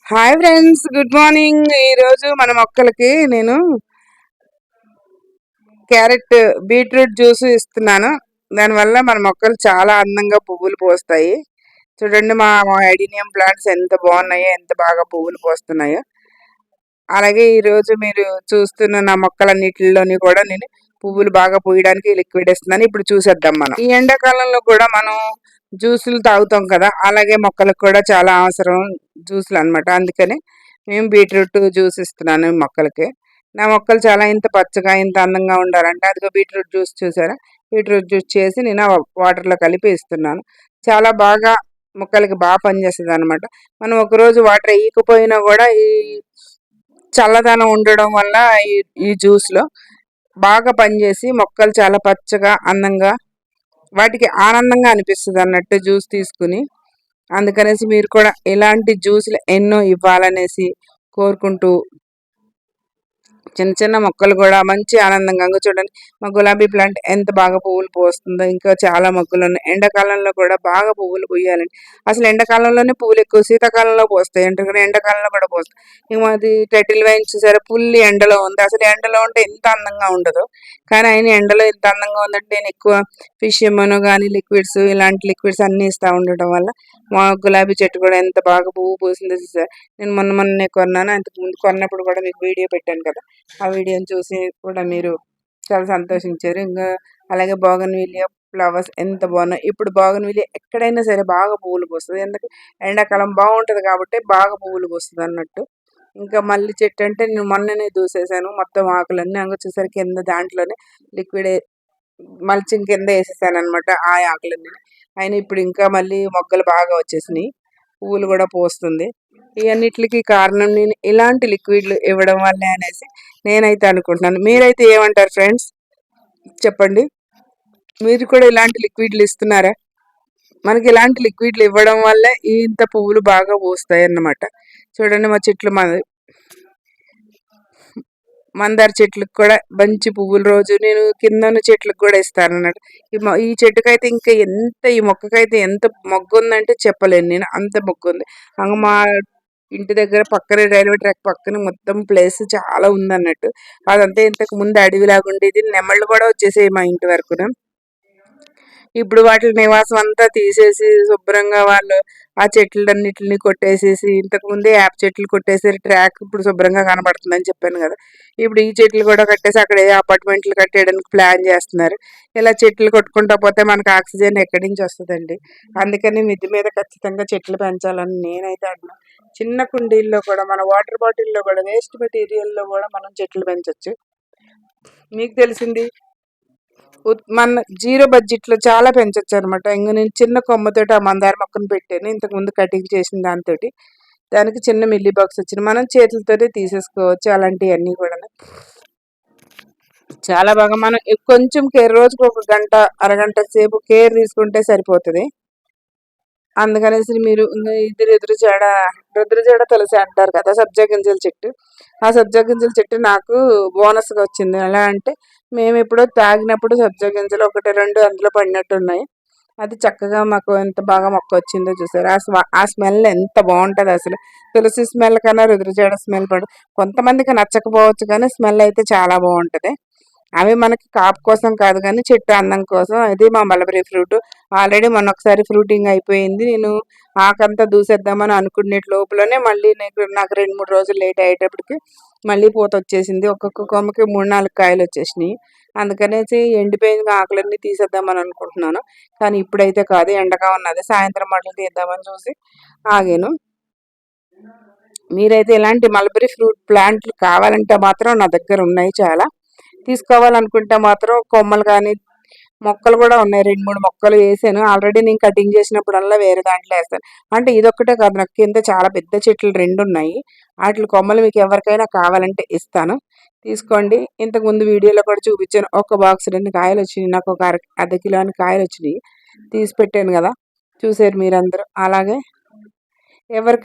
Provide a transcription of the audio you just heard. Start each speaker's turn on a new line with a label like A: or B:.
A: Hi friends, good morning. ఈరోజు మన మొక్కలకి నేను క్యారెట్ బీట్రూట్ జ్యూస్ ఇస్తున్నాను. దానివల్ల మన మొక్కలు చాలా అందంగా పువ్వులు పోస్తాయి. చూడండి, మా ఐడీనియం ప్లాంట్స్ ఎంత బాగున్నాయో, ఎంత బాగా పువ్వులు పోస్తున్నాయో. అలాగే ఈరోజు మీరు చూస్తున్న నా మొక్కలన్నిటిలోని కూడా నేను పువ్వులు బాగా పూయడానికి లిక్విడ్ ఇస్తున్నాను. ఇప్పుడు చూసేద్దాం. మనం ఈ ఎండాకాలంలో కూడా మనం జ్యూసులు తాగుతాం కదా, అలాగే మొక్కలకు కూడా చాలా అవసరం జ్యూసులు అన్నమాట. అందుకని మేము బీట్రూట్ జ్యూస్ ఇస్తున్నాను మొక్కలకి. నా మొక్కలు చాలా ఇంత పచ్చగా ఇంత అందంగా ఉండాలంటే అదిగో బీట్రూట్ జ్యూస్ చూసారా, బీట్రూట్ జ్యూస్ చేసి నేను వాటర్లో కలిపి ఇస్తున్నాను. చాలా బాగా మొక్కలకి బాగా పనిచేస్తుంది అనమాట. మనం ఒకరోజు వాటర్ వేయకపోయినా కూడా ఈ చల్లదనం ఉండడం వల్ల ఈ జ్యూస్లో బాగా పనిచేసి మొక్కలు చాలా పచ్చగా అందంగా వాటికి ఆనందంగా అనిపిస్తుంది అన్నట్టు జ్యూస్ తీసుకుని. అందుకనేసి మీరు కూడా ఇలాంటి జ్యూస్లు ఎన్నో ఇవ్వాలనేసి కోరుకుంటూ చిన్న చిన్న మొక్కలు కూడా మంచి ఆనందంగా చూడండి. మా గులాబీ ప్లాంట్ ఎంత బాగా పువ్వులు పోస్తుందో. ఇంకా చాలా మొక్కలు ఉన్నాయి. ఎండాకాలంలో కూడా బాగా పువ్వులు పూయాలండి. అసలు ఎండాకాలంలోనే పువ్వులు ఎక్కువ, శీతాకాలంలో పోస్తాయి. ఎండాకాలంలో కూడా పోస్తాయి. ఇక మాది టెటిల్ వైన్ చూసారా, ఫుల్ ఎండలో ఉంది. అసలు ఎండలో ఉంటే ఎంత అందంగా ఉండదు, కానీ ఆయన ఎండలో ఎంత అందంగా ఉందంటే నేను ఎక్కువ ఫిష్ ఎమ్మను కానీ లిక్విడ్స్, ఇలాంటి లిక్విడ్స్ అన్నీ ఇస్తూ ఉండటం వల్ల మా గులాబీ చెట్టు కూడా ఎంత బాగా పువ్వు పూసిందో చూసారు. నేను మొన్నే కొన్నాను. అంతకు ముందు కొన్నప్పుడు కూడా మీకు వీడియో పెట్టాను కదా, ఆ వీడియోని చూసి కూడా మీరు చాలా సంతోషించారు. ఇంకా అలాగే బోగన్విలియా ఫ్లవర్స్ ఎంత బాగున్నాయి. ఇప్పుడు బోగన్విలియా ఎక్కడైనా సరే బాగా పువ్వులు పూస్తుంది. ఎందుకంటే ఎండాకాలం బాగుంటుంది కాబట్టి బాగా పువ్వులు పూస్తుంది అన్నట్టు. ఇంకా మల్లి చెట్టు అంటే నేను మొన్ననే దూసేసాను. మొత్తం ఆకులన్నీ వచ్చేసరికి కింద దాంట్లోనే లిక్విడ్ మల్చింగ్ కింద వేసేసాను అనమాట ఆ ఆకులన్నీ. అయినా ఇప్పుడు ఇంకా మళ్ళీ మొగ్గలు బాగా వచ్చేసినాయి, పువ్వులు కూడా పోస్తుంది. ఇవన్నిటికి కారణం నేను ఇలాంటి లిక్విడ్లు ఇవ్వడం వల్లే అనేసి నేనైతే అనుకుంటున్నాను. మీరైతే ఏమంటారు ఫ్రెండ్స్, చెప్పండి. మీరు కూడా ఇలాంటి లిక్విడ్లు ఇస్తున్నారా? మనకి ఇలాంటి లిక్విడ్లు ఇవ్వడం వల్లే ఇంత పువ్వులు బాగా పూస్తాయి అన్నమాట. చూడండి, మా చెట్లు మందార చెట్లకు కూడా మంచి పువ్వులు రోజు నేను కింద ఉన్న చెట్లకు కూడా ఇస్తాను అన్నట్టు. ఈ చెట్టుకైతే ఇంకా ఈ మొక్కకైతే ఎంత మొగ్గు ఉందంటే చెప్పలేను నేను, అంత మొగ్గు ఉంది. మా ఇంటి దగ్గర పక్కనే రైల్వే ట్రాక్ పక్కన మొత్తం ప్లేస్ చాలా ఉందన్నట్టు. అదంతా ఇంతకు ముందు అడవిలాగా ఉండేది. నెమళ్ళు కూడా వచ్చేసాయి మా ఇంటి వరకున. ఇప్పుడు వాటి నివాసం అంతా తీసేసి శుభ్రంగా వాళ్ళు ఆ చెట్లన్నిటిని కొట్టేసేసి, ఇంతకుముందే యాప్ చెట్లు కొట్టేసి ట్రాక్ ఇప్పుడు శుభ్రంగా కనబడుతుందని చెప్పాను కదా. ఇప్పుడు ఈ చెట్లు కూడా కట్టేసి అక్కడ అపార్ట్మెంట్లు కట్టేయడానికి ప్లాన్ చేస్తున్నారు. ఇలా చెట్లు కొట్టుకుంటా పోతే మనకు ఆక్సిజన్ ఎక్కడి నుంచి వస్తుందండి. అందుకని మిద్ది మీద ఖచ్చితంగా చెట్లు పెంచాలని నేనైతే అంటున్నాను. చిన్న కుండీల్లో కూడా, మన వాటర్ బాటిల్లో కూడా, వేస్ట్ మెటీరియల్లో కూడా మనం చెట్లు పెంచవచ్చు. మీకు తెలిసింది మన జీరో బడ్జెట్లో చాలా పెంచవచ్చు అనమాట. ఇంక నేను చిన్న కొమ్మతోటి ఆ మందార మొక్కను పెట్టాను ఇంతకుముందు కటింగ్ చేసిన దాంతో. దానికి చిన్న మిల్లీ బాక్స్ వచ్చింది. మనం చేతులతోనే తీసేసుకోవచ్చు అలాంటివన్నీ కూడా. చాలా బాగా మనం కొంచెం కేర్, రోజుకు ఒక గంట అరగంట సేపు కేర్ తీసుకుంటే సరిపోతుంది. అందుకనేసి మీరు ఇది రుద్రజడ తులసి అంటారు కదా, సబ్జా గింజల చెట్టు. ఆ సబ్జా గింజల చెట్టు నాకు బోనస్గా వచ్చింది. ఎలా అంటే మేము ఎప్పుడో తాగినప్పుడు సబ్జా గింజలు ఒకటి రెండు అందులో పడినట్టు ఉన్నాయి. అది చక్కగా మాకు ఎంత బాగా మొక్క వచ్చిందో చూసారు. ఆ స్మెల్ ఎంత బాగుంటుంది అసలు. తులసి స్మెల్ కన్నా రుద్రజడ స్మెల్ కొంతమందికి నచ్చకపోవచ్చు, కానీ స్మెల్ అయితే చాలా బాగుంటుంది. అవి మనకి కాపు కోసం కాదు కానీ చెట్టు అందం కోసం. అది మా మలబరీ ఫ్రూట్. ఆల్రెడీ మొన్న ఒకసారి ఫ్రూటింగ్ అయిపోయింది. నేను ఆకంతా దూసేద్దామని అనుకునే లోపలనే మళ్ళీ నాకు 2-3 రోజులు లేట్ అయ్యేటప్పటికి మళ్ళీ పూత వచ్చేసింది. ఒక్కొక్క కొమ్మకి 3-4 కాయలు వచ్చేసినాయి. అందుకనేసి ఎండిపోయిన ఆకులన్నీ తీసేద్దామని అనుకుంటున్నాను, కానీ ఇప్పుడైతే కాదు, ఎండగా ఉన్నది. సాయంత్రం మళ్ళీ తీద్దామని చూసి ఆగాను. మీరైతే ఇలాంటి మల్బరీ ఫ్రూట్ ప్లాంట్లు కావాలంటే మాత్రం నా దగ్గర ఉన్నాయి చాలా. తీసుకోవాలనుకుంటే మాత్రం కొమ్మలు కానీ మొక్కలు కూడా ఉన్నాయి. 2-3 మొక్కలు వేసాను ఆల్రెడీ. నేను కటింగ్ చేసినప్పుడల్లా వేరే దాంట్లో వేస్తాను. అంటే ఇదొక్కటే కాదు, నాకు కింద చాలా పెద్ద చెట్లు 2 ఉన్నాయి. వాటి కొమ్మలు మీకు ఎవరికైనా కావాలంటే ఇస్తాను, తీసుకోండి. ఇంతకుముందు వీడియోలో కూడా చూపించాను. ఒక బాక్స్ 2 కాయలు వచ్చినాయి. నాకు ఒక అర్ధ కిలోని కాయలు వచ్చినాయి, తీసి పెట్టాను కదా, చూసారు మీరందరూ. అలాగే ఎవరికి